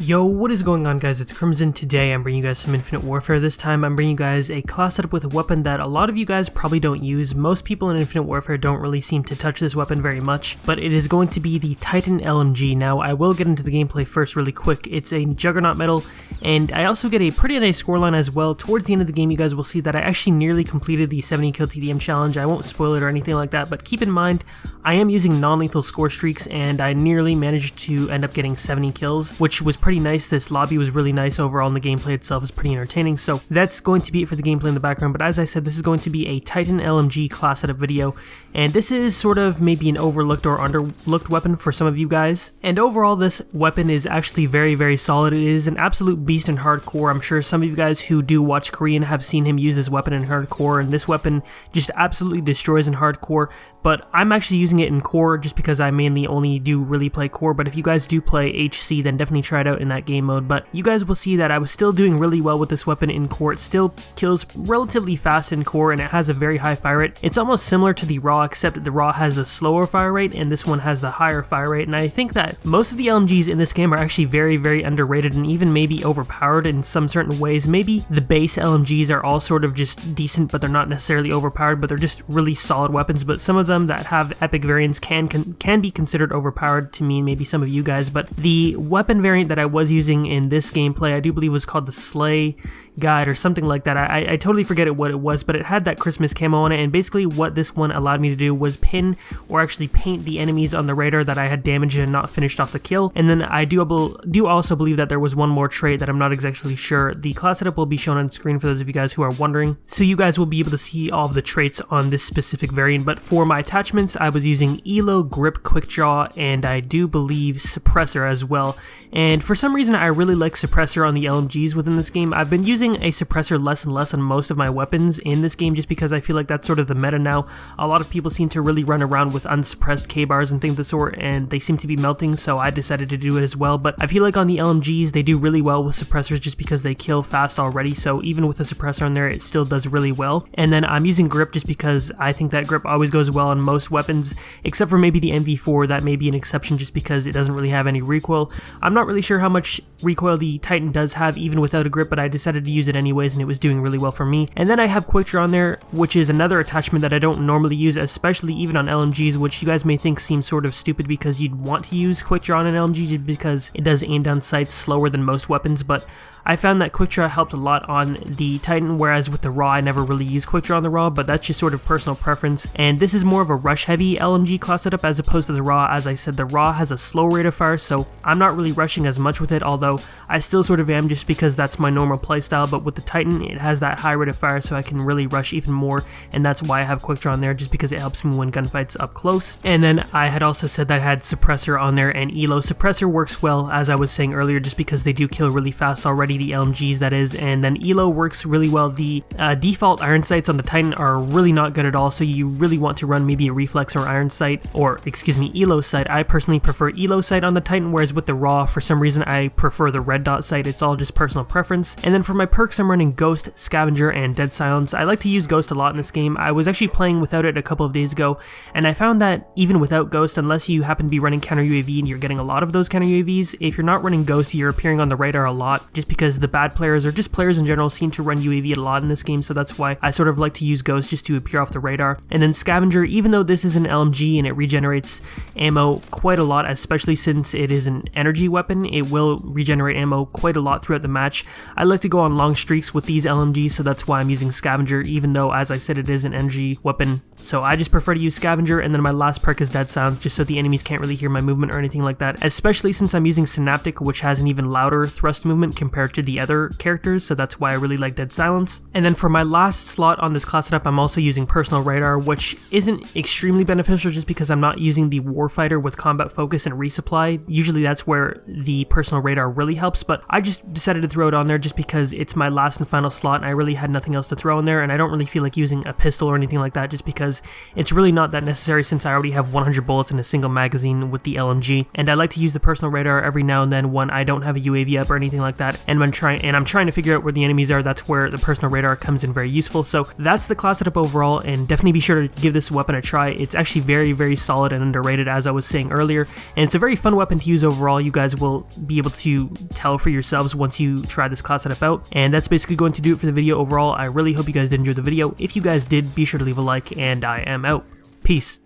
Yo, what is going on, guys? It's Crimson. Today I'm bringing you guys some Infinite Warfare. This time I'm bringing you guys a class setup with a weapon that a lot of you guys probably don't use. Most people in Infinite Warfare don't really seem to touch this weapon very much, but it is going to be the Titan LMG. Now, I will get into the gameplay first really quick. It's a Juggernaut medal, and I also get a pretty nice scoreline as well. Towards the end of the game, you guys will see that I actually nearly completed the 70 kill TDM challenge. I won't spoil it or anything like that, but keep in mind, I am using non-lethal score streaks, and I nearly managed to end up getting 70 kills, which was pretty nice. This lobby was really nice overall, and the gameplay itself is pretty entertaining. So that's going to be it for the gameplay in the background. But as I said, this is going to be a Titan LMG class setup video, and this is sort of maybe an overlooked or underlooked weapon for some of you guys. And overall, this weapon is actually very solid. It is an absolute beast in hardcore. I'm sure some of you guys who do watch Korean have seen him use this weapon in hardcore, and this weapon just absolutely destroys in hardcore. But I'm actually using it in core just because I mainly only do really play core. But if you guys do play HC, then definitely try it out in that game mode. But you guys will see that I was still doing really well with this weapon in core. It still kills relatively fast in core, and it has a very high fire rate. It's almost similar to the Raw, except that the Raw has the slower fire rate and this one has the higher fire rate. And I think that most of the LMGs in this game are actually very underrated and even maybe overpowered in some certain ways. Maybe the base LMGs are all sort of just decent, but they're not necessarily overpowered, but they're just really solid weapons. But some of them that have epic variants can be considered overpowered to me, maybe some of you guys. But the weapon variant that I was using in this gameplay, I do believe was called the Slay Guide or something like that. I totally forget what it was, but it had that Christmas camo on it, and basically what this one allowed me to do was pin or actually paint the enemies on the radar that I had damaged and not finished off the kill. And then I do also believe that there was one more trait that I'm not exactly sure. The class setup will be shown on screen for those of you guys who are wondering, so you guys will be able to see all of the traits on this specific variant. But for my attachments, I was using Elo, Grip, Quick Draw, and I do believe Suppressor as well. And for some reason, I really like Suppressor on the LMGs within this game. I've been using a Suppressor less and less on most of my weapons in this game just because I feel like that's sort of the meta now. A lot of people seem to really run around with unsuppressed K-bars and things of the sort, and they seem to be melting, so I decided to do it as well. But I feel like on the LMGs, they do really well with Suppressors just because they kill fast already, so even with a Suppressor on there, it still does really well. And then I'm using Grip just because I think that Grip always goes well on most weapons, except for maybe the MV4. That may be an exception just because it doesn't really have any recoil. I'm not really sure how much recoil the Titan does have even without a grip, but I decided to use it anyways, and it was doing really well for me. And then I have Quick Draw on there, which is another attachment that I don't normally use, especially even on LMGs, which you guys may think seems sort of stupid because you'd want to use Quick Draw on an LMG just because it does aim down sights slower than most weapons. But I found that Quick Draw helped a lot on the Titan, whereas with the Raw, I never really used Quick Draw on the Raw, but that's just sort of personal preference. And this is more of a rush-heavy LMG class setup as opposed to the Raw. As I said, the Raw has a slow rate of fire, so I'm not really rushing as much with it, although I still sort of am just because that's my normal playstyle. But with the Titan, it has that high rate of fire, so I can really rush even more, and that's why I have Quick Draw on there, just because it helps me win gunfights up close. And then I had also said that I had Suppressor on there, and Elo. Suppressor works well, as I was saying earlier, just because they do kill really fast already, the LMGs that is, and then Elo works really well. The default iron sights on the Titan are really not good at all, so you really want to run maybe a reflex or iron sight, or excuse me, Elo sight. I personally prefer Elo sight on the Titan, whereas with the Raw, for some reason I prefer the red dot sight. It's all just personal preference. And then for my perks, I'm running Ghost, Scavenger, and Dead Silence. I like to use Ghost a lot in this game. I was actually playing without it a couple of days ago, and I found that even without Ghost, unless you happen to be running counter UAV and you're getting a lot of those counter UAVs, if you're not running Ghost, you're appearing on the radar a lot, just because the bad players or just players in general seem to run UAV a lot in this game, so that's why I sort of like to use Ghost just to appear off the radar. And then Scavenger, even though this is an LMG and it regenerates ammo quite a lot, especially since it is an energy weapon, it will regenerate ammo quite a lot throughout the match. I like to go on long streaks with these LMGs, so that's why I'm using Scavenger, even though, as I said, it is an energy weapon. So I just prefer to use Scavenger, and then my last perk is Dead Silence, just so the enemies can't really hear my movement or anything like that, especially since I'm using Synaptic, which has an even louder thrust movement compared to the other characters, so that's why I really like Dead Silence. And then for my last slot on this class setup, I'm also using Personal Radar, which isn't extremely beneficial just because I'm not using the Warfighter with combat focus and resupply. Usually that's where the Personal Radar really helps, but I just decided to throw it on there just because it's my last and final slot and I really had nothing else to throw in there, and I don't really feel like using a pistol or anything like that just because it's really not that necessary since I already have 100 bullets in a single magazine with the LMG. And I like to use the Personal Radar every now and then when I don't have a UAV up or anything like that, and I'm trying to figure out where the enemies are. That's where the Personal Radar comes in very useful. So that's the class setup overall, and definitely be sure to give this weapon a try. It's actually very solid and underrated, as I was saying earlier, and it's a very fun weapon to use overall. You guys will be able to tell for yourselves once you try this class setup out. And that's basically going to do it for the video overall. I really hope you guys did enjoy the video. If you guys did, be sure to leave a like, and I am out. Peace.